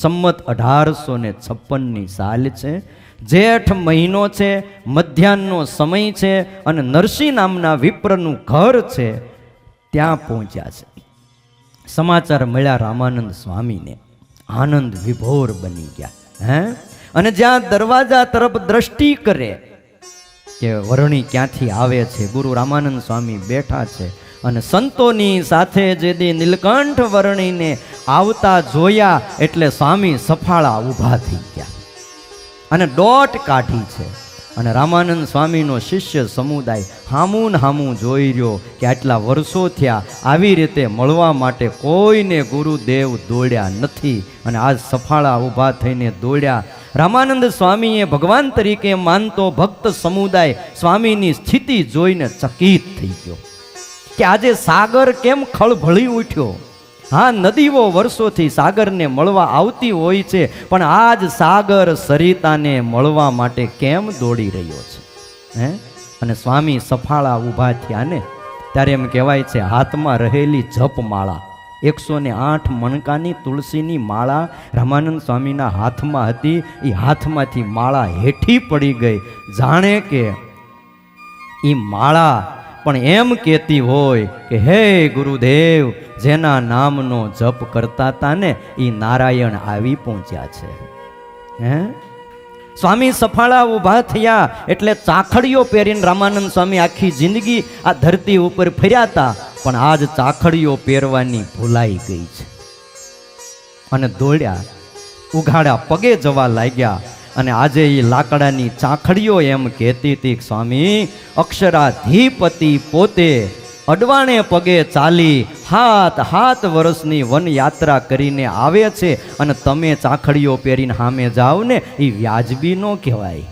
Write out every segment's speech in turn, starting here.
સંમત 1856ની સાલ છે, જેઠ મહિનો છે, મધ્યાહનનો સમય છે અને નરસિંહ નામના વિપ્રનું ઘર છે ત્યાં પહોંચ્યા છે. સમાચાર મળ્યા રામાનંદ સ્વામીને, આનંદ વિભોર બની ગયા. અને જ્યાં દરવાજા તરફ દ્રષ્ટિ કરે કે વરણી ક્યાંથી આવે છે, ગુરુ રામાનંદ સ્વામી બેઠા છે અને સંતોની સાથે જે દી નીલકંઠ વરણીને આવતા જોયા એટલે સ્વામી સફાળા ઊભા થઈ ગયા અને દોટ કાઢી છે. અને રામાનંદ સ્વામીનો શિષ્ય સમુદાય હામું હામું જોઈ રહ્યો કે આટલા વર્ષો થયા આવી રીતે મળવા માટે કોઈને ગુરુદેવ દોડ્યા નથી અને આજ સફાળા ઊભા થઈને દોડ્યા. રામાનંદ સ્વામીએ ભગવાન તરીકે માનતો ભક્ત સમુદાય સ્વામીની સ્થિતિ જોઈને ચકિત થઈ ગયો કે આજે સાગર કેમ ખળભળી ઉઠ્યો. હા, નદીઓ વર્ષોથી સાગરને મળવા આવતી હોય છે, પણ આજ સાગર સરિતાને મળવા માટે કેમ દોડી રહ્યો છે? અને સ્વામી સફાળા ઊભા થયા ને ત્યારે એમ કહેવાય છે હાથમાં રહેલી જપમાળા, 108 મણકાની તુલસીની માળા રામાનંદ સ્વામીના હાથમાં હતી. એ હાથમાંથી માળા હેઠી પડી ગઈ, જાણે કે એ માળા પણ એમ કહેતી હોય કે હે ગુરુદેવ, જેના નામનો જપ કરતા હતા ને એ નારાયણ આવી પહોંચ્યા છે. સ્વામી સફાળા ઊભા થયા એટલે ચાખડીઓ પહેરીને રામાનંદ સ્વામી આખી જિંદગી આ ધરતી ઉપર ફર્યા હતા, પણ આજ ચાખડીઓ પહેરવાની ભૂલાઈ ગઈ છે અને દોડ્યા, ઉઘાડા પગે જવા લાગ્યા. અને આજે એ લાકડાની ચાખડીઓ એમ કહેતી હતી સ્વામી અક્ષરાધિપતિ પોતે અડવાણે પગે ચાલી 7 વર્ષની વન યાત્રા કરીને આવે છે અને તમે ચાખડીઓ પહેરીને સામે જાઓ ને એ વ્યાજબી ન કહેવાય.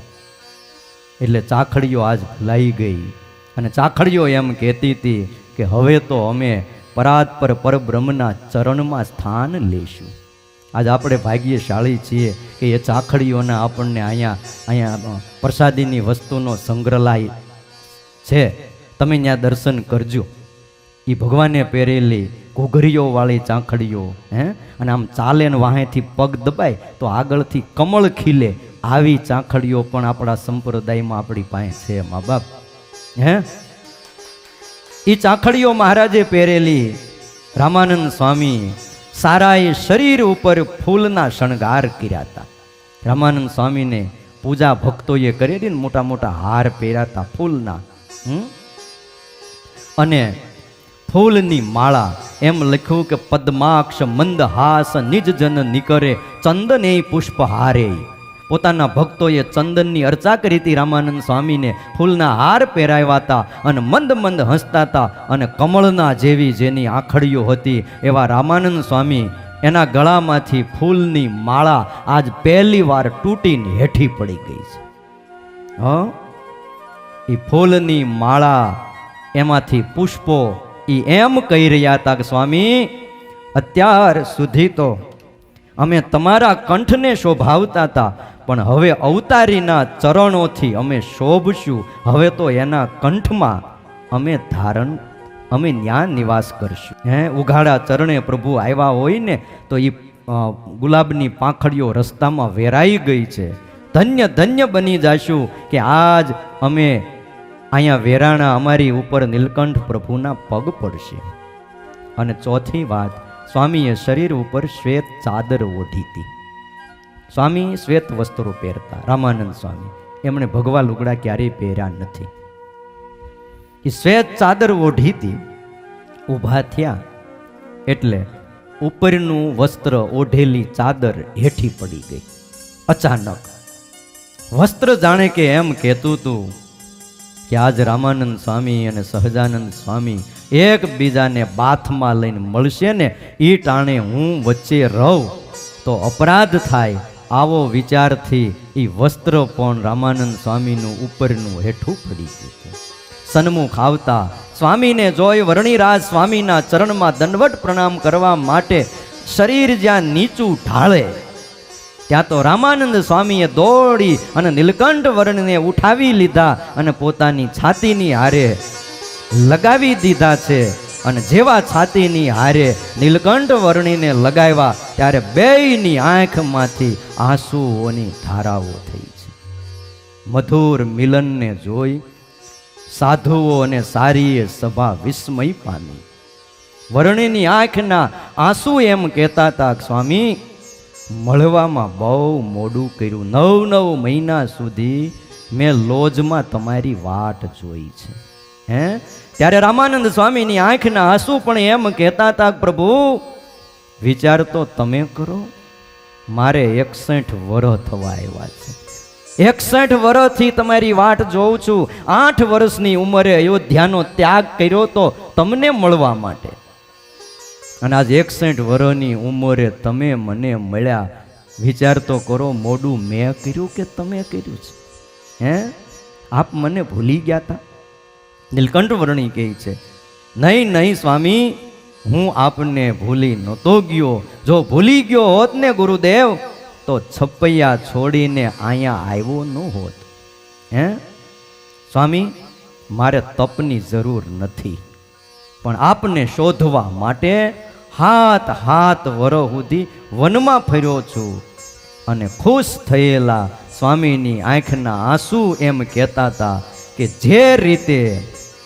એટલે ચાખડીઓ આજ ભૂલાઈ ગઈ અને ચાખડીઓ એમ કહેતી હતી કે હવે તો અમે પરાત્પર પરબ્રહ્મના ચરણમાં સ્થાન લઈશું. આજ આપણે ભાગ્યશાળી છીએ કે એ ચાખડીઓના આપણને અહીંયા પ્રસાદીની વસ્તુનો સંગ્રહાલય છે, તમે ત્યાં દર્શન કરજો. એ ભગવાને પહેરેલી ઘૂઘરીઓવાળી ચાખડીઓ, અને આમ ચાલે ને વાહેથી પગ દબાય તો આગળથી કમળ ખીલે, આવી ચાખડીઓ પણ આપણા સંપ્રદાયમાં આપણી પાસે છે મા બાપ. એ ચાખડીઓ મહારાજે પહેરેલી. રામાનંદ સ્વામી સારાએ શરીર ઉપર ફૂલના શણગાર કર્યા હતા. રામાનંદ સ્વામીને પૂજા ભક્તોએ કરેલી ને મોટા મોટા હાર પહેર્યા હતા ફૂલના, અને ફૂલની માળા. એમ લખ્યું કે પદ્માક્ષ મંદહાસ નિજ જન નિકરે ચંદને પુષ્પ હારે. પોતાના ભક્તોએ ચંદનની અર્ચા કરી હતી રામાનંદ સ્વામીને, ફૂલના હાર પહેરાવ્યા હતા અને મંદ મંદ હસતા હતા. અને કમળના જેવી જેની આંખડીઓ હતી એવા રામાનંદ સ્વામી, એના ગળામાંથી ફૂલની માળા આજ પહેલી વાર તૂટીને હેઠી પડી ગઈ છે. એ ફૂલની માળા, એમાંથી પુષ્પો. એ એમ કહી રહ્યા હતા કે સ્વામી અત્યાર સુધી તો અમે તમારા કંઠને શોભાવતા હતા, પણ હવે અવતારીના ચરણોથી અમે શોભશું. હવે તો એના કંઠમાં અમે ન્યા નિવાસ કરશું. ઉઘાડા ચરણે પ્રભુ આવ્યા હોય ને તો એ ગુલાબની પાંખડીઓ રસ્તામાં વેરાઈ ગઈ છે. ધન્ય ધન્ય બની જાશું કે આજ અમે અહીંયા વેરાણા અમારી ઉપર નીલકંઠ પ્રભુના પગ પડશે. અને ચોથી વાત, સ્વામીએ શરીર ઉપર શ્વેત ચાદર ઓઢી હતી. સ્વામી શ્વેત વસ્ત્રો પહેરતા. રામાનંદ સ્વામી એમણે ભગવા લુગડા ક્યારેય પહેર્યા નથી. એ શ્વેત ચાદર ઓઢી હતી. ઊભા થયા એટલે ઉપરનું વસ્ત્ર ઓઢેલી ચાદર હેઠી પડી ગઈ અચાનક. વસ્ત્ર જાણે કે એમ કહેતું હતું કે આજ રામાનંદ સ્વામી અને સહજાનંદ સ્વામી એકબીજાને બાથમાં લઈને મળશે ને એ ટાણે હું વચ્ચે રહું તો અપરાધ થાય, આવો વિચારથી એ વસ્ત્ર પણ રામાનંદ સ્વામીનું ઉપરનું હેઠું પડી ગયું. સન્મુખ આવતા સ્વામીને જોઈ વરણીરાજ સ્વામીના ચરણમાં દંડવટ પ્રણામ કરવા માટે શરીર જ્યાં નીચું ઢાળે ત્યાં તો રામાનંદ સ્વામીએ દોડી અને નીલકંઠ વર્ણને ઉઠાવી લીધા અને પોતાની છાતીની હારે લગાવી દીધા છે. અને જેવા છાતીની હારે નીલકંઠ વર્ણીને લગાવ્યા ત્યારે બેયની આંખમાંથી આંસુઓની ધારાઓ થઈ છે. મધુર મિલનને જોઈ સાધુઓ અને સારીએ સભા વિસ્મય પામી. વર્ણિની આંખના આંસુ એમ કહેતા હતા, સ્વામી મળવામાં બહુ મોડું કર્યું, 9 મહિના સુધી મેં લોજમાં તમારી વાટ જોઈ છે. હે ત્યારે રામાનંદ સ્વામીની આંખના આંસુ પણ એમ કહેતા હતા, પ્રભુ વિચાર તો તમે કરો, મારે 61 વર્ષ થવા આવ્યા છે. 61 વર્ષથી તમારી વાટ જોઉં છું. 8 વર્ષની ઉંમરે અયોધ્યાનો ત્યાગ કર્યો તો તમને મળવા માટે, અને આજ 61 વર્ષની ઉંમરે તમે મને મળ્યા. વિચાર તો કરો, મોડું મેં કર્યું કે તમે કર્યું છે? હે આપ મને ભૂલી ગયા હતા? નીલકંઠ વર્ણી કહે છે, નહીં સ્વામી, હું આપને ભૂલી નહોતો ગયો. જો ભૂલી ગયો હોત ને ગુરુદેવ તો છપૈયા છોડીને અહીંયા આવ્યો ન હોત. હે સ્વામી, મારે તપની જરૂર નથી, પણ આપને શોધવા માટે 7 વર્ષ સુધી વનમાં ફર્યો છું. અને ખુશ થયેલા સ્વામીની આંખના આંસુ એમ કહેતા હતા કે જે રીતે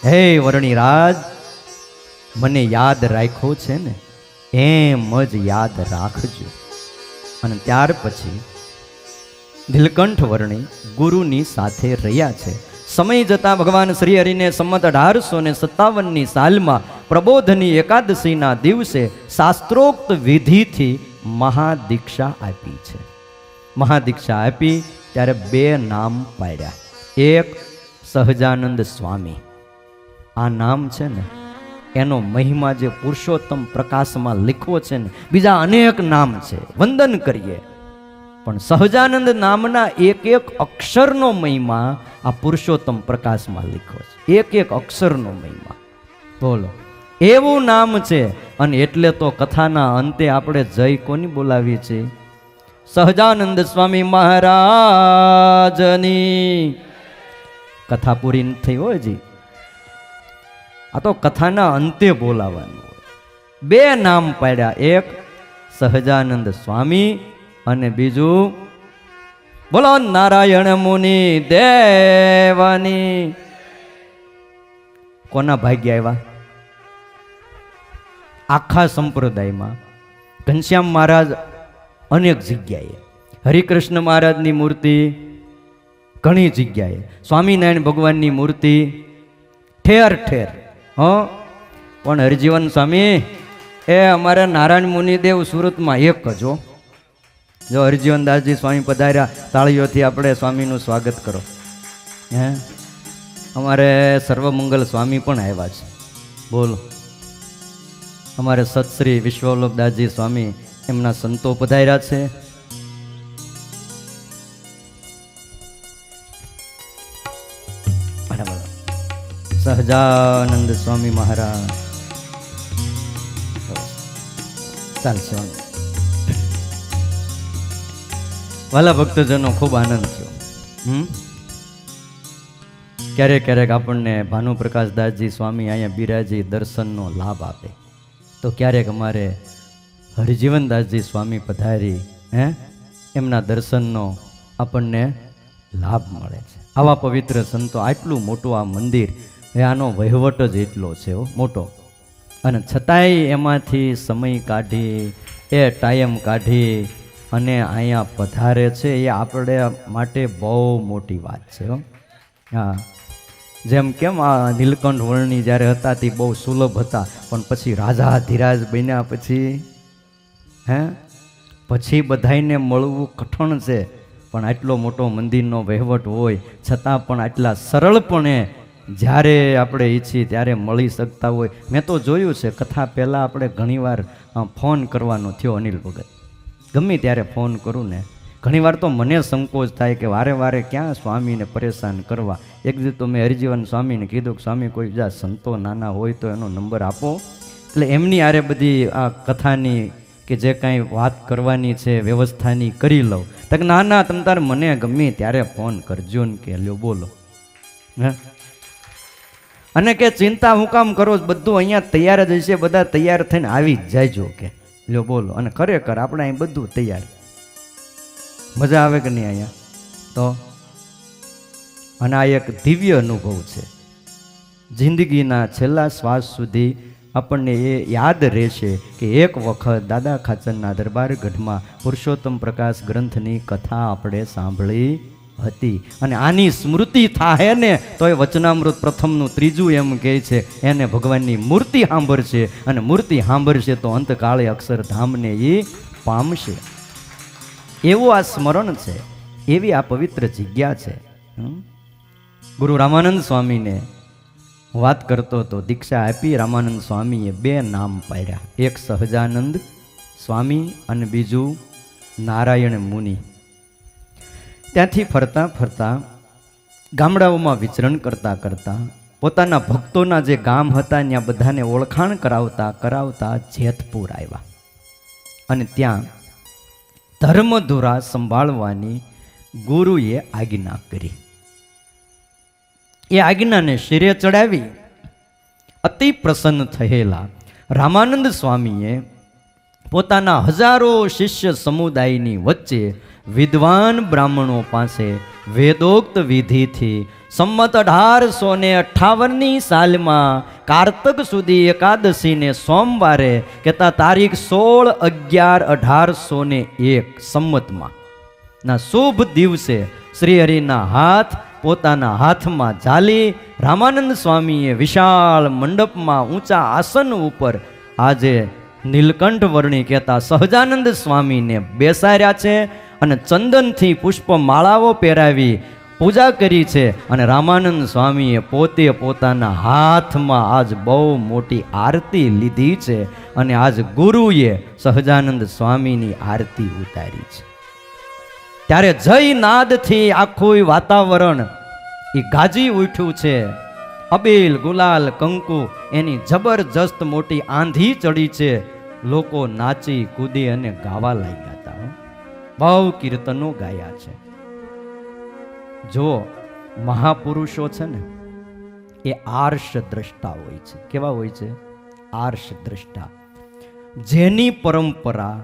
હે વર્ણિરાજ મને યાદ રાખ્યો છે ને, એમ જ યાદ રાખજો. અને ત્યાર પછી નીલકંઠ વર્ણી ગુરુની સાથે રહ્યા છે. સમય જતા ભગવાન શ્રી હરિને સંમત 1857ની સાલમાં પ્રબોધની એકાદશીના દિવસે શાસ્ત્રોક્ત વિધિથી મહાદીક્ષા આપી છે. મહાદીક્ષા આપી ત્યારે 2 નામ પાડ્યા. એક સહજાનંદ સ્વામી. આ નામ છે ને એનો મહિમા જે પુરુષોત્તમ પ્રકાશમાં લખ્યો છે ને, બીજા અનેક નામ છે, વંદન કરીએ, પણ સહજાનંદ નામના એક અક્ષરનો મહિમા આ પુરુષોત્તમ પ્રકાશમાં લખ્યો છે. એક અક્ષરનો મહિમા. બોલો, એવું નામ છે. અને એટલે તો કથાના અંતે આપણે જય કોની બોલાવીએ છીએ? સહજાનંદ સ્વામી મહારાજની. કથા પૂરી નથી થઈ હોય જી, આ તો કથાના અંતે બોલાવાનું હોય. 2 નામ પાડ્યા, એક સહજાનંદ સ્વામી અને બીજું બોલો નારાયણ મુનિ દેવાની. કોના ભાગ્ય આવ્યા? આખા સંપ્રદાયમાં ઘનશ્યામ મહારાજ અનેક જગ્યાએ, હરિકૃષ્ણ મહારાજની મૂર્તિ ઘણી જગ્યાએ, સ્વામિનારાયણ ભગવાનની મૂર્તિ ઠેર ઠેર. પણ હરિજીવન સ્વામી એ અમારા નારાયણ મુનિદેવ સુરતમાં એક જ હો. જો હરિજીવનદાસજી સ્વામી પધાર્યા, તાળીઓથી આપણે સ્વામીનું સ્વાગત કરો. હે અમારે સર્વમંગલ સ્વામી પણ આવ્યા છે. બોલો, અમારે સતશ્રી વિશ્વવલ્લભદાસજી સ્વામી એમના સંતો પધાર્યા છે. સહજાનંદ સ્વામી મહારાજ ચાલશે. વાલા ભક્તજનો, ખૂબ આનંદ થયો. ક્યારેક આપણને ભાનુપ્રકાશ દાસજી સ્વામી અહીંયા બિરાજી દર્શનનો લાભ આપે, તો ક્યારેક અમારે હરિજીવનદાસજી સ્વામી પધારી એમના દર્શનનો આપણને લાભ મળે છે. આવા પવિત્ર સંતો, આટલું મોટું આ મંદિર, આનો વહીવટ જ એટલો છે મોટો, અને છતાંય એમાંથી સમય કાઢી, એ ટાઈમ કાઢી અને અહીંયા પધારે છે, એ આપણે માટે બહુ મોટી વાત છે. હા, જેમ કેમ આ નીલકંઠ વર્ણી જ્યારે હતા તે બહુ સુલભ હતા, પણ પછી રાજા ધીરાજ બન્યા પછી બધાઈને મળવું કઠણ છે. પણ આટલો મોટો મંદિરનો વહીવટ હોય છતાં પણ આટલા સરળપણે જ્યારે આપણે ઈચ્છીએ ત્યારે મળી શકતા હોય. મેં તો જોયું છે, કથા પહેલાં આપણે ઘણીવાર ફોન કરવાનો થયો અનિલ ભગત, ગમે ત્યારે ફોન કરું ને, ઘણીવાર તો મને સંકોચ થાય કે વારે ક્યાં સ્વામીને પરેશાન કરવા. એક દિવસ તો મેં હરિજીવન સ્વામીને કીધું કે સ્વામી કોઈ બીજા સંતો નાના હોય તો એનો નંબર આપો, એટલે એમની આરે બધી આ કથાની કે જે કાંઈ વાત કરવાની છે વ્યવસ્થાની કરી લઉં. તો ના તમ તાર મને ગમે ત્યારે ફોન કરજો ને કે લ્યો બોલો. હે અને કે ચિંતા હું કામ કરો છો? બધું અહીંયા તૈયાર જ હશે, બધા તૈયાર થઈને આવી જ જાયજો કે લ્યો બોલો. અને ખરેખર આપણે અહીં બધું તૈયાર. મજા આવે કે નહીં અહીંયા? તો અને આ એક દિવ્ય અનુભવ છે. જિંદગીના છેલ્લા શ્વાસ સુધી આપણને એ યાદ રહેશે કે એક વખત દાદા ખાચરના દરબાર ગઢમાં પુરુષોત્તમ પ્રકાશ ગ્રંથની કથા આપણે સાંભળી હતી. અને આની સ્મૃતિ થાય ને તો એ વચનામૃત પ્રથમનું ત્રીજું એમ કહે છે એને ભગવાનની મૂર્તિ સાંભળશે, અને મૂર્તિ સાંભળશે તો અંતકાળે અક્ષરધામને એ પામશે. એવું આ સ્મરણ છે, એવી આ પવિત્ર જગ્યા છે. ગુરુ રામાનંદ સ્વામીને વાત કરતો હતો, દીક્ષા આપી રામાનંદ સ્વામીએ 2 નામ પાડ્યા, એક સહજાનંદ સ્વામી અને બીજું નારાયણ મુનિ. ત્યાંથી ફરતા ફરતા ગામડાઓમાં વિચરણ કરતા કરતા પોતાના ભક્તોના જે ગામ હતા ત્યાં બધાને ઓળખાણ કરાવતા કરાવતા જેતપુર આવ્યા. અને ત્યાં ધર્મધુરા સંભાળવાની ગુરુએ આજ્ઞા કરી. એ આજ્ઞાને શિરે ચડાવી અતિ પ્રસન્ન થયેલા રામાનંદ સ્વામીએ પોતાના હજારો શિષ્ય સમુદાયની વચ્ચે વિદ્વાન બ્રાહ્મણો પાસે વેદોક્ત વિધિથી સંમત 1858ની સાલમાં કારતક સુધી એકાદશીને સોમવારે કહેતા તારીખ 16/11/1801 સંમતમાં ના શુભ દિવસે શ્રીહરિના હાથ પોતાના હાથમાં ઝાલી રામાનંદ સ્વામીએ વિશાળ મંડપમાં ઊંચા આસન ઉપર આજે નીલકંઠ વર્ણી કહેતા સહજાનંદ સ્વામીને બેસાડ્યા છે અને ચંદનથી પુષ્પ માળાઓ પહેરાવી પૂજા કરી છે. અને રામાનંદ સ્વામીએ પોતે પોતાના હાથમાં આજ બહુ મોટી આરતી લીધી છે અને આજ ગુરુએ સહજાનંદ સ્વામીની આરતી ઉતારી છે. ત્યારે જય નાદથી આખું વાતાવરણ એ ગાજી ઉઠ્યું છે. અબીલ ગુલાલ કંકુ એની જબરજસ્ત મોટી આંધી ચડી છે. લોકો નાચી કૂદી અને ગાવા લાગ્યા હતા. બહુ કીર્તનો ગાયા છે. જો મહાપુરુષો છે ને એ આર્ષ દ્રષ્ટા હોય છે. કેવા હોય છે? આર્ષ દ્રષ્ટા. જેની પરંપરા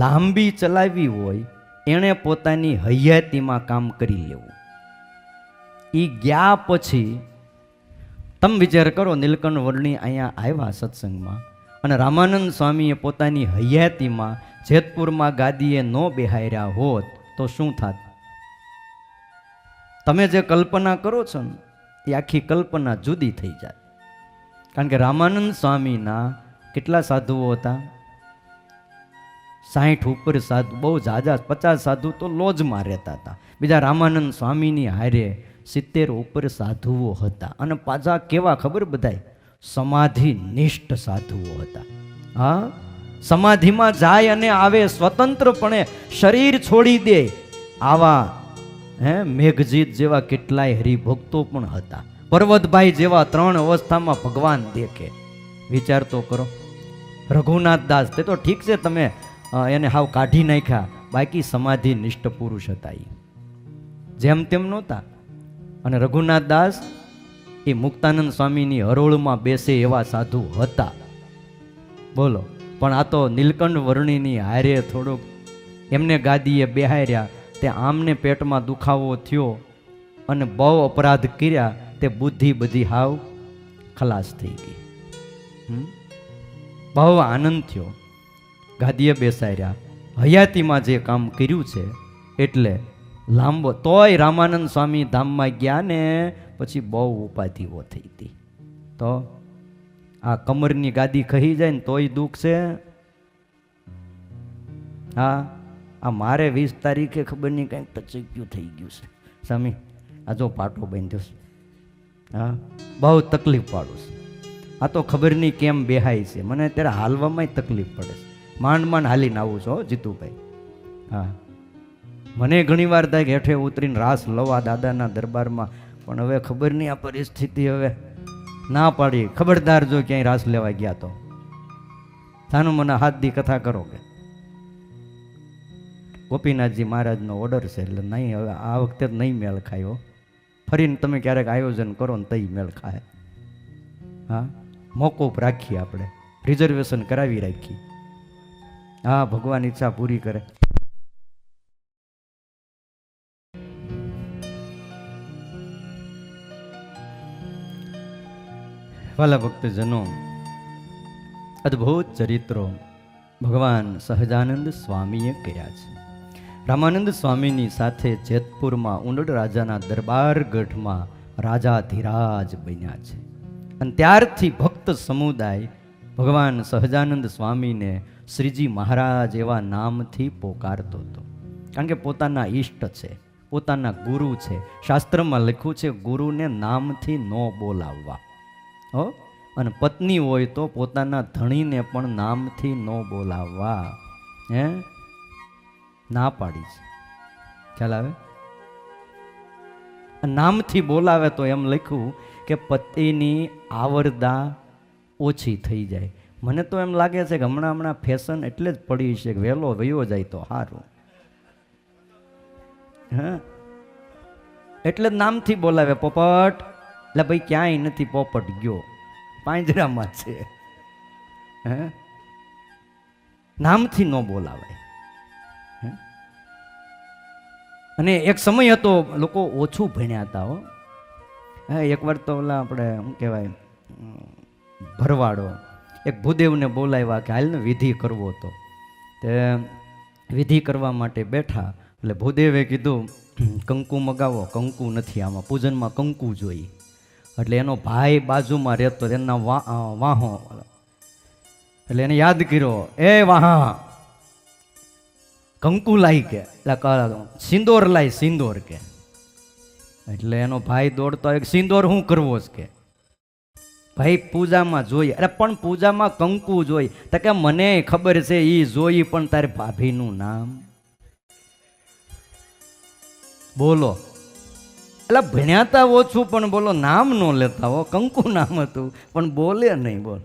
લાંબી ચલાવી હોય એણે પોતાની હયાતીમાં કામ કરી લેવું. એ ગયા પછી તમે વિચાર કરો, નીલકંઠ વર્ણી અહીંયા આવ્યા સત્સંગમાં અને રામાનંદ સ્વામીએ પોતાની હયાતીમાં જેતપુરમાં ગાદીએ ન બેહાર્યા હોત તો શું થાત? તમે જે કલ્પના કરો છો ને એ આખી કલ્પના જુદી થઈ જાય. કારણ કે રામાનંદ સ્વામીના કેટલા સાધુઓ હતા? 60 ઉપર સાધુ, બહુ ઝાઝા 50 સાધુ તો લોજમાં રહેતા હતા. બીજા રામાનંદ સ્વામીની હારે 70 ઉપર સાધુઓ હતા. અને પાછા કેવા ખબર? બધાય સમાધિ નિષ્ઠ સાધુઓ હતા. હા, સમાધિમાં જાય અને આવે, સ્વતંત્રપણે શરીર છોડી દે. આવા મેઘજીત જેવા કેટલાય હરિભક્તો પણ હતા. પર્વતભાઈ જેવા 3 અવસ્થામાં ભગવાન દેખે. વિચાર તો કરો. રઘુનાથ દાસ તે તો ઠીક છે તમે એને હાવ કાઢી નાખ્યા, બાકી સમાધિ નિષ્ઠ પુરુષ હતા. એ જેમ તેમ નહોતા. અને રઘુનાથ દાસ એ મુક્તાનંદ સ્વામીની હરોળમાં બેસે એવા સાધુ હતા. બોલો. પણ આ તો નીલકંઠ વર્ણીની હારે થોડુંક એમને ગાદીએ બેહાર્યા, તે આમને પેટમાં દુખાવો થયો અને બહુ અપરાધ કર્યા, તે બુદ્ધિ બધી હાવ ખલાસ થઈ ગઈ. બહુ આનંદ થયો, ગાદીએ બેસાડ્યા, હયાતીમાં જે કામ કર્યું છે એટલે લાંબો. તોય રામાનંદ સ્વામી ધામમાં ગયા ને પછી બહુ ઉપાધિઓ થઈ હતી. તો આ કમરની ગાદી કહી જાય ને તોય દુઃખ છે. હા, આ મારે 20 તારીખે ખબર નહીં કંઈક ટચક્યું થઈ ગયું છે સ્વામી. આ જો પાટો બાંધ્યો છે. હા, બહુ તકલીફ પાડું છે. આ તો ખબર નહીં કેમ બેહાય છે. મને અત્યારે હાલવામાં તકલીફ પડે છે. માંડ માંડ હાલીને આવું છો જીતુભાઈ. હા, મને ઘણી વાર થાય હેઠે ઉતરીને રાસ લવા દાદાના દરબારમાં, પણ હવે ખબર નહીં આ પરિસ્થિતિ. હવે ના પાડી, ખબરદાર જો ક્યાંય રાસ લેવા ગયા તો સાનું મને હાથ દી કથા કરો કે ગોપીનાથજી મહારાજનો ઓર્ડર છે એટલે નહીં. હવે આ વખતે જ નહીં મેળ ખાયો. ફરીને તમે ક્યારેક આયોજન કરો ને તઈ મેળ ખાય. હા, મોકૂફ રાખીએ, આપણે રિઝર્વેશન કરાવી રાખીએ. હા, ભગવાન ઈચ્છા પૂરી કરે. વાલા ભક્તજનો, અદ્ભુત ચરિત્રો ભગવાન સહજાનંદ સ્વામીએ કર્યા છે. રામાનંદ સ્વામીની સાથે જેતપુરમાં ઉંડડ રાજાના દરબાર ગઢમાં રાજાધિરાજ બન્યા છે. અને ત્યારથી ભક્ત સમુદાય ભગવાન સહજાનંદ સ્વામીને શ્રીજી મહારાજ એવા નામથી પોકારતો હતો. કારણ કે પોતાના ઈષ્ટ છે, પોતાના ગુરુ છે. શાસ્ત્રમાં લખ્યું છે ગુરુને નામથી ન બોલાવવા. હો, અને પત્ની હોય તો પોતાના ધણીને પણ નામથી ન બોલાવવા. હે, ના પાડી છે. ખ્યાલ આવે? નામથી બોલાવે તો એમ લખ્યું કે પતિની આવરદા ઓછી થઈ જાય. મને તો એમ લાગે છે કે હમણાં ફેશન એટલે જ પડી છે કે વહેલો વયો જાય તો સારું. હા, એટલે જ નામથી બોલાવે. પોપટ, એટલે ભાઈ ક્યાંય નથી, પોપટ ગયો, પાંજરામાં છે. હે, નામથી ન બોલાવાય. અને એક સમય હતો લોકો ઓછું ભણ્યા હતા. હો, એકવાર તો ઓલા આપણે શું કહેવાય, ભરવાડો એક ભૂદેવને બોલાવ્યા કે હાલને વિધિ કરવો હતો. તે વિધિ કરવા માટે બેઠા એટલે ભૂદેવે કીધું કંકુ મગાવો. કંકુ નથી, આમાં પૂજનમાં કંકુ જોઈએ. એટલે એનો ભાઈ બાજુમાં રહેતો, એના વાહો, એટલે એને યાદ કર્યો, એ વાહા કંકુ લાઈ કે, એટલે સિંદોર લાઈ, સિંદોર કે. એટલે એનો ભાઈ દોડતો એક સિંદોર શું કરવો છે કે, ભાઈ પૂજામાં જોઈએ. અરે પણ પૂજામાં કંકુ જોઈ. તો કે મને ખબર છે એ જોઈ, પણ તારે ભાભીનું નામ બોલો. એટલે ભણ્યાતા ઓછું પણ બોલો, નામ ન લેતા હો. કંકુ નામ હતું પણ બોલે નહીં. બોલ.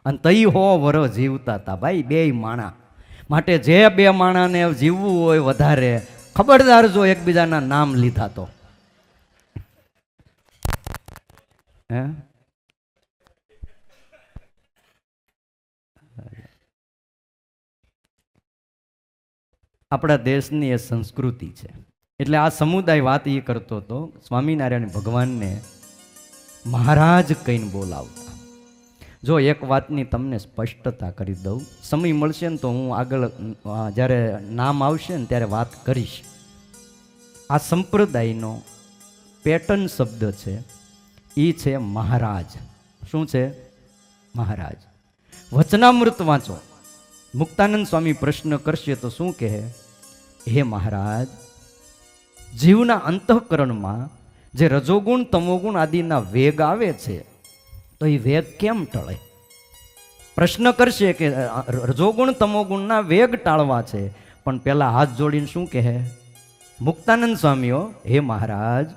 અને તઈ 100 વર્ષ જીવતા હતા ભાઈ, 2 માણા. માટે જે 2 માણાને જીવવું હોય વધારે, ખબરદાર જો એકબીજાના નામ લીધા તો. હે, આપણા દેશની એ સંસ્કૃતિ છે. એટલે આ સમુદાય વાત એ કરતો હતો, સ્વામિનારાયણ ભગવાનને મહારાજ કહીને બોલાવતા. જો એક વાતની તમને સ્પષ્ટતા કરી દઉં, સમય મળશે ને તો હું આગળ જ્યારે નામ આવશે ને ત્યારે વાત કરીશ. આ સંપ્રદાયનો પેટર્ન શબ્દ છે, એ છે મહારાજ. શું છે? મહારાજ. વચનામૃત વાંચો, મુક્તાનંદ સ્વામી પ્રશ્ન કરશે તો શું કહે? હે મહારાજ, જીવના અંતઃકરણમાં જે રજોગુણ તમોગુણ આદિના વેગ આવે છે, તો એ વેગ કેમ ટળે? પ્રશ્ન કરશે કે રજોગુણ તમોગુણના વેગ ટાળવા છે, પણ પેલા હાથ જોડીને શું કહે મુક્તાનંદ સ્વામીઓ? હે મહારાજ,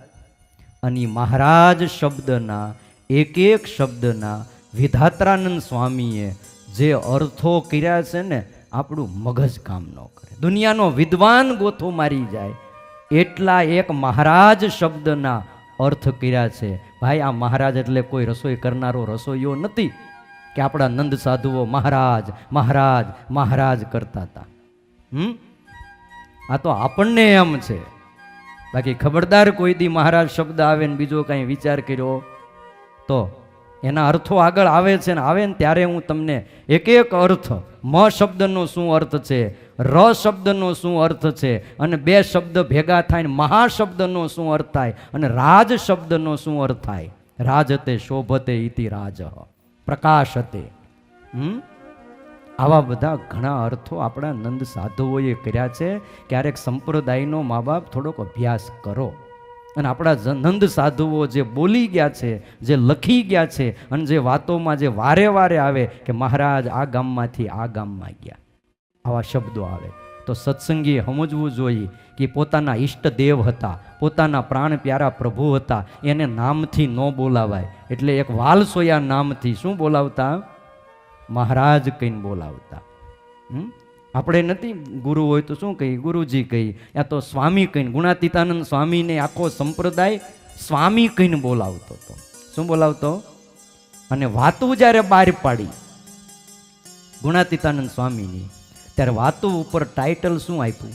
અને મહારાજ શબ્દના એક એક શબ્દના વિધાત્રાનંદ સ્વામીએ જે અર્થો કર્યા છે ને, આપણું મગજ કામ ન કરે. દુનિયાનો વિદ્વાન ગોથો મારી જાય એટલા એક મહારાજ શબ્દના અર્થ કર્યા છે. ભાઈ, આ મહારાજ એટલે કોઈ રસોઈ કરનારો રસોઈયો નથી કે આપણા નંદ સાધુઓ મહારાજ મહારાજ મહારાજ કરતા હતા. આ તો આપણને એમ છે. બાકી ખબરદાર કોઈ દી મહારાજ શબ્દ આવે ને બીજો કાંઈ વિચાર કર્યો તો એના અર્થો આગળ આવે છે ને, આવે ને ત્યારે હું તમને એક એક અર્થ, મ શબ્દનો શું અર્થ છે, ર શબ્દનો શું અર્થ છે, અને 2 શબ્દ ભેગા થાય મહાશબ્દનો શું અર્થ થાય, અને રાજ શબ્દનો શું અર્થ થાય. રાજતે શોભતે ઇતિ રાજ પ્રકાશતે. આવા બધા ઘણા અર્થો આપણા નંદ સાધુઓએ કર્યા છે. ક્યારેક સંપ્રદાયનો મા બાપ થોડોક અભ્યાસ કરો. અને આપણા નંદ સાધુઓ જે બોલી ગયા છે, જે લખી ગયા છે, અને જે વાતોમાં જે વારે વારે આવે કે મહારાજ આ ગામમાંથી આ ગામમાં ગયા, આવા શબ્દો આવે, તો સત્સંગીએ સમજવું જોઈએ કે પોતાના ઈષ્ટદેવ હતા, પોતાના પ્રાણ પ્યારા પ્રભુ હતા, એને નામથી ન બોલાવાય. એટલે એક વાલસોયા નામથી શું બોલાવતા? મહારાજ કહીને બોલાવતા. આપણે નથી, ગુરુ હોય તો શું કહી? ગુરુજી કહી, યા તો સ્વામી કહીને. ગુણાતીતાનંદ સ્વામીને આખો સંપ્રદાય સ્વામી કહીને બોલાવતો હતો. શું બોલાવતો? અને વાતું જ્યારે બહાર પાડી ગુણાતીતાનંદ સ્વામીની, ત્યારે વાતો ઉપર ટાઇટલ શું આપ્યું?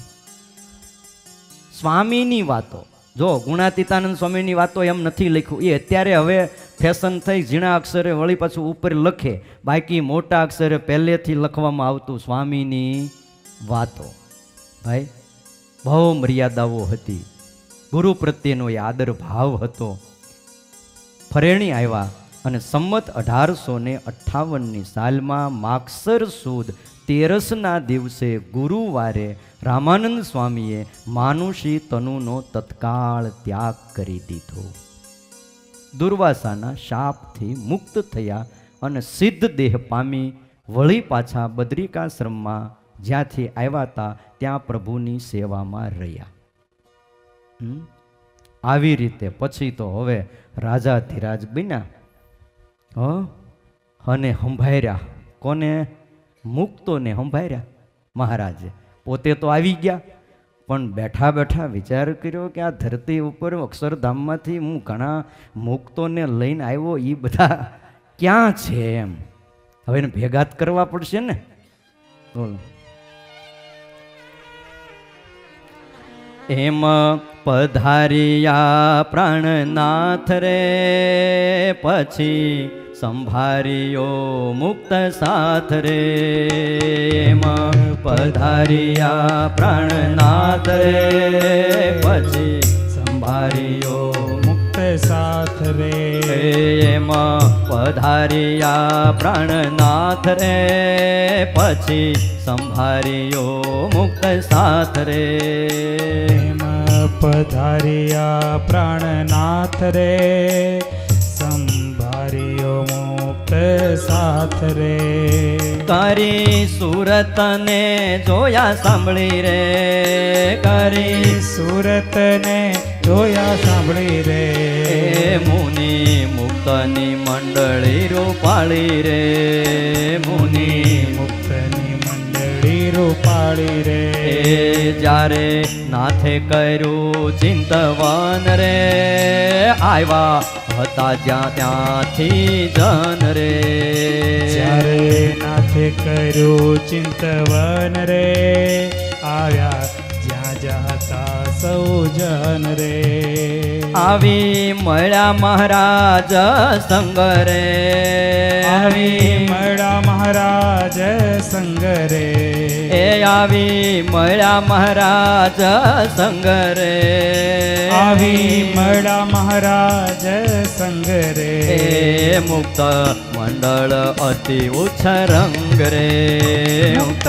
સ્વામીની વાતો. જો ગુણાતીતાનંદ સ્વામીની વાતો એમ નથી લખ્યું, એ અત્યારે હવે ફેશન થઈ, ઝીણા અક્ષરે વળી પાછું ઉપર લખે, બાકી મોટા અક્ષરે પહેલેથી લખવામાં આવતું સ્વામીની વાતો. ભાઈ બહુ મર્યાદાઓ હતી, ગુરુ પ્રત્યેનો એ આદર ભાવ હતો. ફરેણી આવ્યા અને સંમત 1858ની સાલમાં માગસર સુદ 13ના દિવસે ગુરુવારે રામાનંદ સ્વામીએ માનુષી તનુનો તત્કાળ ત્યાગ કરી દીધો. દુર્વાસાના શાપથી મુક્ત થયા અને સિદ્ધ દેહ પામી વળી પાછા બદ્રિકાશ્રમમાં જ્યાંથી આવ્યા હતા ત્યાં પ્રભુની સેવામાં રહ્યા. આવી રીતે પછી તો હવે રાજાધિરાજ બન્યા અને સંભાળ્યા. કોને? મુક્તોને સંભાળ્યા મહારાજે. પોતે તો આવી ગયા, પણ બેઠા બેઠા વિચાર કર્યો કે આ ધરતી ઉપર અક્ષરધામમાંથી હું ઘણા મુક્તોને લઈને આવ્યો, એ બધા ક્યાં છે એમ. હવે એને ભેગા જ કરવા પડશે ને. બોલો. એમ પધારિયા પ્રાણનાથ રે, પછી સંભાર્યો મુક્ત સાથ રે. એમ પધારિયા પ્રાણનાથ રે, પછી સંભાર્યો મુક્ત સાથ રે. એમ પધારિયા પ્રાણનાથ રે, પછી સંભાર્યો મુક્ત સાથ રે. પધારિયા પ્રાણનાથ રે, સંભાર્યો મુક્ત સાથ રે. કરી સુરતને જોયા સાંભળી રે, કરી સુરતને જોયા સાંભળી રે. મુનિ મુક્તની મંડળી રૂપાળી રે, મુનિ મુક્તની મંડળી રૂપાળી રે. જ્યારે નાથે કર્યું ચિંતવન રે, આવ્યા હતા જ્યાં ત્યાંથી જન રે. જ્યારે નાથે કર્યું ચિંતવન રે, આવ્યા જ્યાં જ્યાં હતા સૌ જન રે. આવી મળ્યા મહારાજ સંગ રે, આવી મળ્યા મહારાજ સંગ રે. એ આવી મળ્યા મહારાજ સંગ રે, આવી મળ્યા મહારાજ સંગ રે. મુક્ત મંડળ અતિ ઉચ્ચ રંગ રે, મુક્ત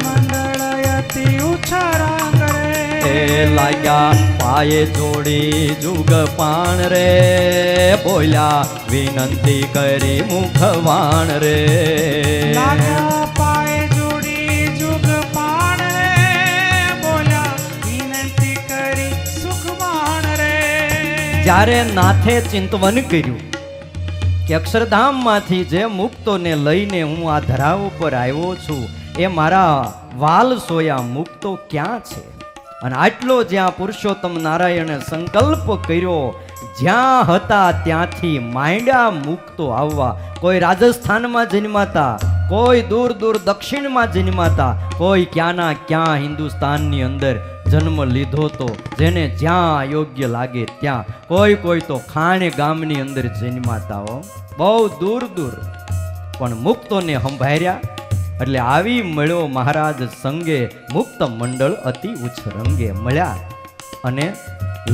મંડળ અતિ ઉચ્ચ રંગ રે. લાગ્યા પાયે જોડી જુગ પાણ રે, બોલ્યા વિનંતી કરી મુખવાણ રે. લાગ્યા પાયે જોડી જુગ પાણ રે, બોલ્યા વિનંતી કરી સુખવાણ રે. જ્યારે નાથે ચિંતવન કર્યું કે અક્ષરધામમાંથી જે મુક્તોને લઈને હું આ ધરા ઉપર આવ્યો છું, એ મારા વાલ સોયા મુક્તો ક્યાં છે? અને આટલો જ્યાં પુરુષોત્તમ નારાયણે સંકલ્પ કર્યો, જ્યાં હતા ત્યાંથી માંડ્યા મુક્તો આવવા. કોઈ રાજસ્થાનમાં જન્માતા, કોઈ દૂર દૂર દક્ષિણમાં જન્માતા, કોઈ ક્યાંના ક્યાં હિન્દુસ્તાનની અંદર જન્મ લીધો તો, જેને જ્યાં યોગ્ય લાગે ત્યાં. કોઈ તો ખાણે ગામની અંદર જન્માતા હો, બહુ દૂર દૂર. પણ મુક્તોને સંભાળ્યા એટલે આવી મળ્યો મહારાજ સંગે, મુક્ત મંડળ અતિ ઉચ્ચ રંગે. મળ્યા અને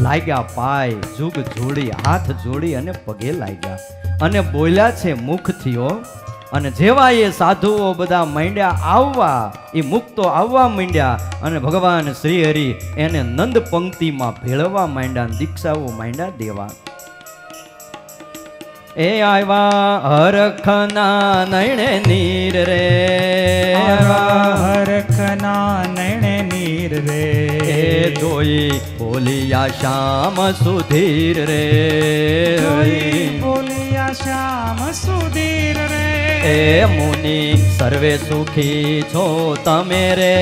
લાગ્યા પાય જુગ જોડી, હાથ જોડી અને પગે લાગ્યા અને બોલ્યા છે મુખથીઓ. અને જેવા એ સાધુઓ બધા માંડ્યા આવવા, એ મુક્તો આવવા માંડ્યા અને ભગવાન શ્રી હરિ એને નંદ પંક્તિમાં ભેળવા માંડ્યા, દીક્ષાઓ માંડ્યા દેવા. એ આવ્યા હરખના નયણે નીર રે, હરખના નયણે નીર રે. એ જોઈ બોલિયા શ્યામ સુધીર રે, બોલિયા શ્યામ સુધીર રે. એ મુનિ સર્વે સુખી છો તમે રે,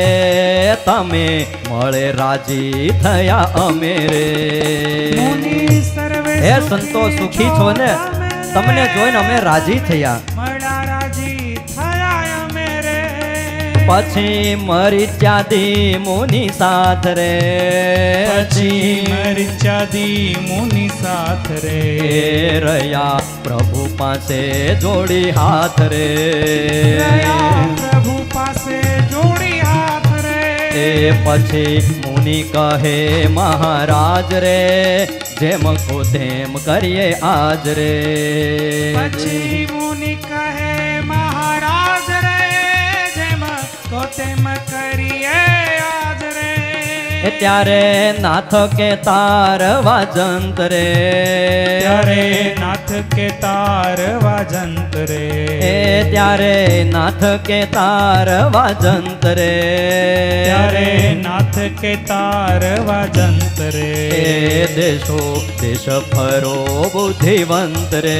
તમે મળે રાજી થયા અમે રે. મુનિ સર્વે હે સંતો સુખી છો ને? તમને જોઈને અમે રાજી થયા. મળ્યા રાજી થયા અમે રે. પછી મરીચ્યાદી મુનિ સાથ રે. પછી મરીચ્યાદી મુનિ સાથ રે. રહ્યા પ્રભુ પાસે જોડી હાથ રે. રહ્યા પ્રભુ પાસે જોડી હાથ રે. પછી મુનિ કહે મહારાજ રે, જેમ કો તેમ કરીએ આજ રે. પછી મુનિ કહે મહારાજ રે, જેમ કો તેમ કરીએ આજ રે. ત્યારે નાથ કે તારવા જંત રે. ત્યારે નાથ કે તારવા જંત રે. ત્યારે નાથ કે તારવા જંત રે. ત્યારે નાથ કે તારવા જંત રે. દેશો દેશ ફરો બુદ્ધિવંત રે.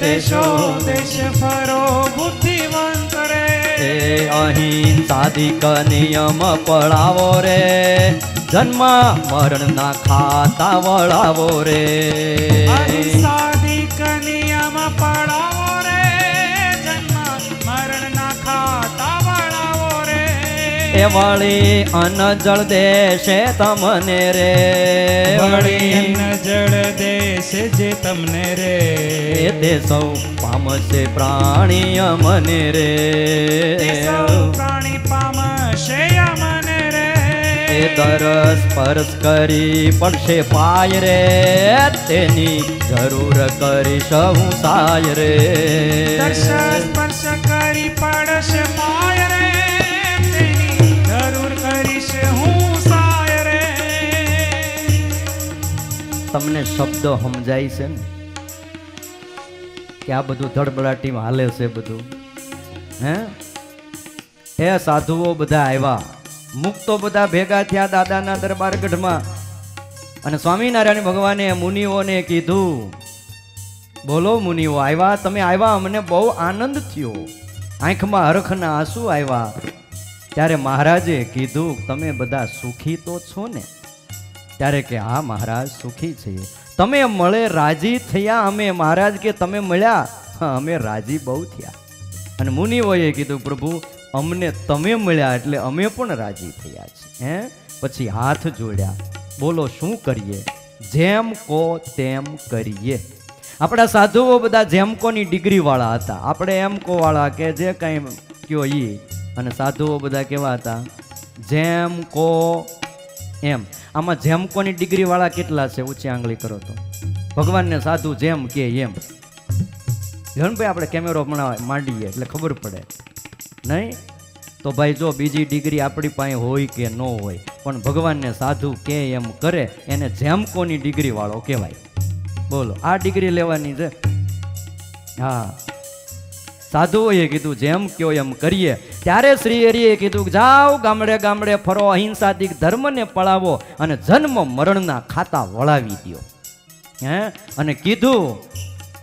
દેશો દેશ ફરો બુદ્ધિવંત રે. અહિંસાદિક નિયમ પડાવો રે, જન્મ મરણ ના ખાતા વળાવો રે. અહિંસાદિક નિયમ પડાવો રે, જન્મ મરણ ના ખાતા વળાવો રે. એ વળી અન્ન જળ દેશે તમને રે. વળી અન્ન જળ દેશે જે તમને રે. તે સૌ પામશે પ્રાણી અમને રે. તે સૌ પ્રાણી પામશે અમને રે. તરસ સ્પર્શ કરી પડશે પાય રે, તેની જરૂર કરીશ હું સાય રે. દર્શ સ્પર્શ કરી પડશે પાય રે, તેની જરૂર કરીશ હું સાય રે. તમને શબ્દો સમજાય છે ને કે આ બધું ધડબડાટીમાં હાલે છે બધું? હે એ સાધુઓ બધા આવ્યા, મુક્તો બધા ભેગા થયા દાદાના દરબાર ગઢમાં. અને સ્વામિનારાયણ ભગવાને મુનિઓને કીધું, બોલો મુનિઓ આવ્યા, તમે આવ્યા, અમને બહુ આનંદ થયો, આંખમાં હરખના આંસુ આવ્યા. ત્યારે મહારાજે કીધું, તમે બધા સુખી તો છો ને? ત્યારે કે હા મહારાજ સુખી છીએ. તમે મળે રાજી થયા? અમે મહારાજ કે તમે મળ્યા, અમે રાજી બહુ થયા. અને મુનિઓએ કીધું, પ્રભુ અમને તમે મળ્યા એટલે અમે પણ રાજી થયા છીએ. પછી હાથ જોડ્યા, બોલો શું કરીએ? જેમ કો તેમ કરીએ. આપણા સાધુઓ બધા જેમ કોની ડિગ્રી વાળા હતા, આપણે એમ કો વાળા કે જે કાંઈ કયો ઈ. અને સાધુઓ બધા કેવા હતા? જેમ કો એમ. આમાં જેમ કોની ડિગ્રી વાળા કેટલા છે? ઊંચી આંગળી કરો તો. ભગવાનને સાધુ જેમ કે એમ. ભાઈ આપણે કેમેરો માંડીએ એટલે ખબર પડે નહીં તો ભાઈ જો બીજી ડિગ્રી આપણી પાસે હોય કે ન હોય, પણ ભગવાનને સાધુ કે એમ કરે એને જેમ કોની ડિગ્રી વાળો કહેવાય. બોલો આ ડિગ્રી લેવાની છે. હા, સાધુઓએ કીધું જેમ કયો એમ કરીએ. ત્યારે શ્રી હરિએ કીધું, જાઓ ગામડે ગામડે ફરો, અહિંસાદિક ધર્મને પળાવો અને જન્મ મરણના ખાતા વળાવી દો. અને કીધું,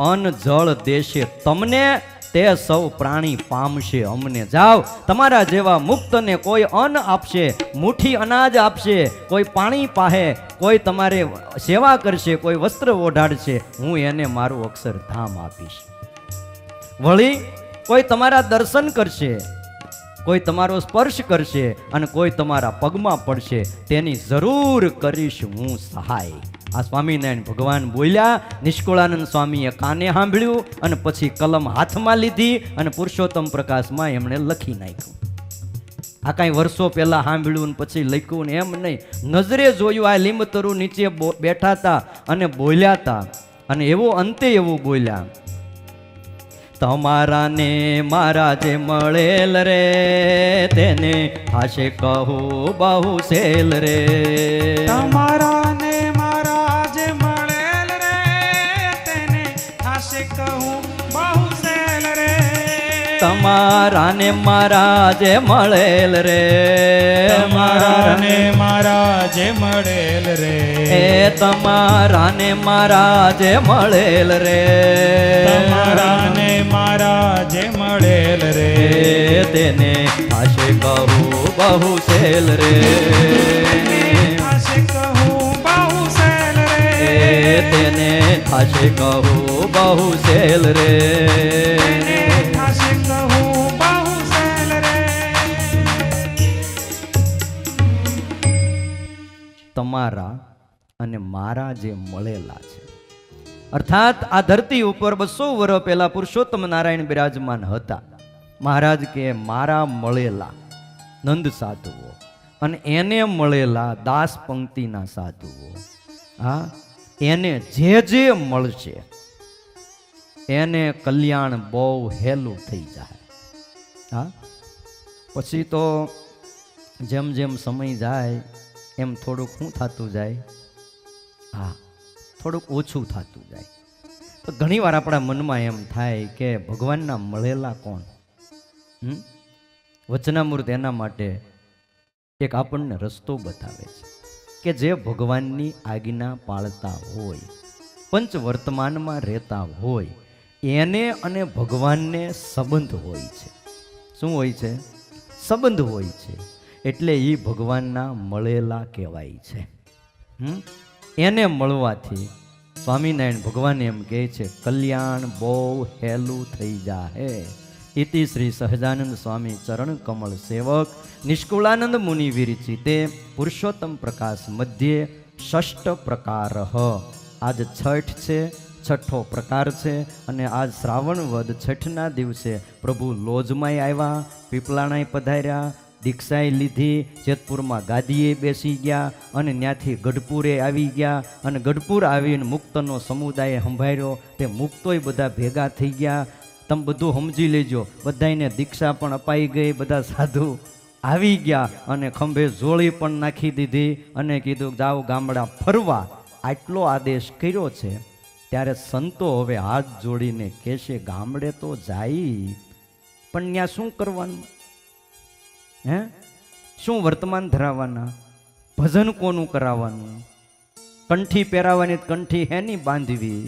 અન્ન જળ દેશે તમને, તે સૌ પ્રાણી પામશે અમને. જાઓ તમારા જેવા મુક્તને કોઈ અન્ન આપશે, મુઠ્ઠી અનાજ આપશે, કોઈ પાણી પાહે, કોઈ તમારે સેવા કરશે, કોઈ વસ્ત્ર ઓઢાડશે, હું એને મારું અક્ષરધામ આપીશ. વળી કોઈ તમારા દર્શન કરશે, કોઈ તમારો સ્પર્શ કરશે અને કોઈ તમારા પગમાં પડશે, તેની જરૂર કરીશ હું સહાય. આ સ્વામિનારાયણ ભગવાન બોલ્યા. નિષ્કુળાનંદ સ્વામીએ કાને સાંભળ્યું અને પછી કલમ હાથમાં લીધી અને પુરુષોત્તમ પ્રકાશમાં એમણે લખી નાખ્યું. આ કાંઈ વર્ષો પહેલા સાંભળ્યું ને પછી લખ્યું ને એમ નહીં, નજરે જોયું. આ લીંબતરુ નીચે બેઠા હતા અને બોલ્યા હતા, અને એવો અંતે એવું બોલ્યા, તમારા ને મારા જે મળેલ રે, તેને હાશે કહું બહુ સેલ રે. તમારા ને મારા જે મળેલ રે, તેને હાશે કહું બહુ સેલ રે. તમારા ને મારા જે મળેલ રે, તમારા ને મારા જે મળેલ રે. એ તમારા ને મારા જે મળેલ રે, તમારા ને મારા જે મળેલ રે. તેને હાશે કહું બહુ સેલ રે. હાશે કહું બહુ સેલ રે. તેને થાશે કહું બહુ સેલ રે, એને થાશે કહું બહુ સેલ રે. તમારા અને મારા જે મળેલા છે, અર્થાત આ ધરતી ઉપર 200 વર્ષ પહેલા પુરુષોત્તમ નારાયણ બિરાજમાન હતા. મહારાજ કે મારા મળેલા નંદ સાધુઓ અને એને મળેલા દાસ પંક્તિના સાધુઓ, હા, એને જે મળશે એને કલ્યાણ બહુ હેલું થઈ જાય. હા, પછી તો જેમ જેમ સમય જાય એમ થોડુંક શું થતું જાય, હા, થોડુંક ઓછું થતું જાય. તો ઘણીવાર આપણા મનમાં એમ થાય કે ભગવાનના મળેલા કોણ? વચનામૃત એના માટે એક આપણને રસ્તો બતાવે છે કે જે ભગવાનની આજ્ઞા પાળતા હોય, પંચ વર્તમાનમાં રહેતા હોય, એને અને ભગવાનને સંબંધ હોય છે. શું હોય છે? સંબંધ હોય છે. એટલે એ ભગવાનના મળેલા કહેવાય છે. એને મળવાથી સ્વામિનારાયણ ભગવાન એમ કહે છે કલ્યાણ બહુ હેલું થઈ જાય. ઇતિ શ્રી સહજાનંદ સ્વામી ચરણ કમળ સેવક નિષ્કુળાનંદ મુનિ વિરચિતે પુરુષોત્તમ પ્રકાશ મધ્યે ષષ્ઠ પ્રકાર. આજ છઠ છે, છઠ્ઠો પ્રકાર છે. અને આજ શ્રાવણ વદ છઠના દિવસે પ્રભુ લોજમાંય આવ્યા, પીપલાણાય પધાર્યા, દીક્ષાએ લીધી, જેતપુરમાં ગાદીએ બેસી ગયા અને ત્યાંથી ગઢપુરે આવી ગયા. અને ગઢપુર આવીને મુક્તનો સમુદાય સંભાળ્યો. તે મુક્તોય બધા ભેગા થઈ ગયા. તમે બધું સમજી લેજો, બધાને દીક્ષા પણ અપાઈ ગઈ, બધા સાધુ આવી ગયા અને ખંભે જોળી પણ નાખી દીધી અને કીધું જાઓ ગામડા ફરવા. આટલો આદેશ કર્યો છે ત્યારે સંતો હવે હાથ જોડીને કહેશે ગામડે તો જાય, પણ ત્યાં શું કરવાનું? હે, શું વર્તમાન ધરાવવાના? ભજન કોનું કરાવવાનું? કંઠી પહેરાવાની, કંઠી હેની બાંધવી?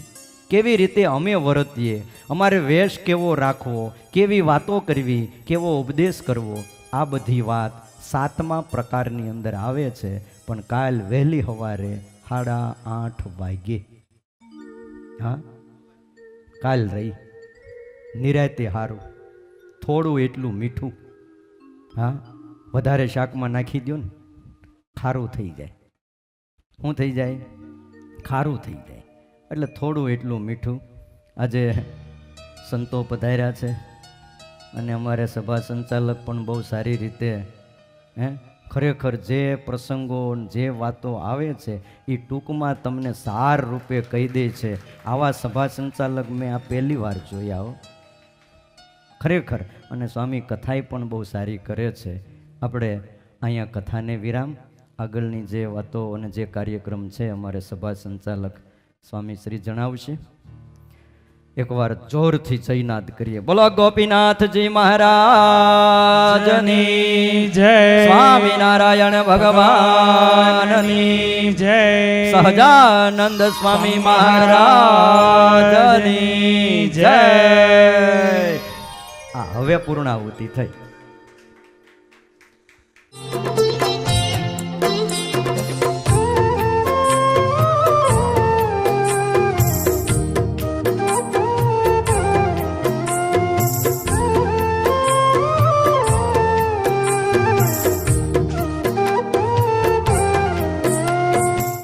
કેવી રીતે અમે વર્તીએ? અમારે વેશ કેવો રાખવો? કેવી વાતો કરવી? કેવો ઉપદેશ કરવો? આ બધી વાત 7મા પ્રકારની અંદર આવે છે. પણ કાલ વહેલી સવારે 8:30 વાગે, હા, કાલ રહી નિરાતે હારું, થોડું એટલું મીઠું, હા, વધારે શાકમાં નાખી દો ને ખારું થઈ જાય. શું થઈ જાય? ખારું થઈ જાય. એટલે થોડું એટલું મીઠું. આજે સંતો પધાર્યા છે અને અમારે સભા સંચાલક પણ બહુ સારી રીતે ખરેખર જે પ્રસંગો જે વાતો આવે છે એ ટૂંકમાં તમને સાર રૂપે કહી દે છે. આવા સભા સંચાલક મેં આ પહેલી વાર જોયા હો, ખરેખર. અને સ્વામી કથાએ પણ બહુ સારી કરે છે. આપણે અહીંયા કથાને વિરામ, આગળની જે વાતો અને જે કાર્યક્રમ છે અમારે સભા સંચાલક સ્વામી શ્રી જણાવશે. એકવાર જોરથી જયનાદ કરીએ. બોલો ગોપીનાથજી મહારાજની જય. સ્વામિનારાયણ ભગવાનની જય. સહજાનંદ સ્વામી મહારાજની જય. હવે પૂર્ણાહુતિ થઈ.